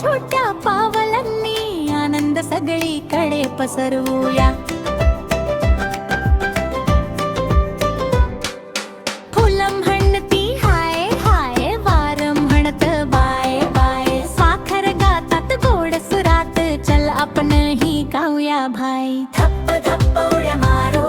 छोट्या पावलांनी आनंद सगळीकडे पसरवूया. फुलं म्हणती हाय हाय, वार म्हणत बाय बाय, साखर गातात गोड सुरात, चल आपण ही गाऊया भाई. धप्प धप्प उड्या मारू